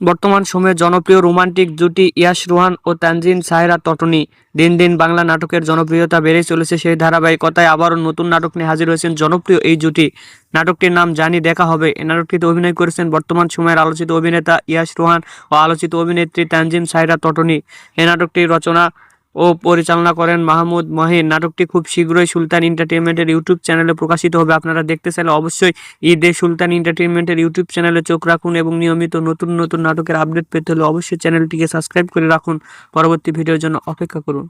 বর্তমান সময়ে জনপ্রিয় রোমান্টিক জুটি ইয়াশ রোহান ও তানজিন সাহেরা তটনি। দিন দিন বাংলা নাটকের জনপ্রিয়তা বেড়েই চলেছে, সেই ধারাবাহিকতায় আবারও নতুন নাটক নিয়ে হাজির হয়েছেন জনপ্রিয় এই জুটি। নাটকটির নাম জানি দেখা হবে। এই নাটকটিতে অভিনয় করেছেন বর্তমান সময়ের আলোচিত অভিনেতা ইয়াশ রোহান ও আলোচিত অভিনেত্রী তানজিন সাহেরা তটনি। এই নাটকটির রচনা ও পরিচালনা করেন মাহমুদ মহিন। নাটকটি খুব শীঘ্রই সুলতান এন্টারটেইনমেন্টের ইউটিউব চ্যানেলে প্রকাশিত হবে। আপনারা দেখতে চাইলে অবশ্যই ঈদে সুলতান এন্টারটেইনমেন্টের ইউটিউব চ্যানেলে চোখ রাখুন এবং নিয়মিত নতুন নতুন নাটকের আপডেট পেতে হলে অবশ্যই চ্যানেলটিকে সাবস্ক্রাইব করে রাখুন। পরবর্তী ভিডিওর জন্য অপেক্ষা করুন।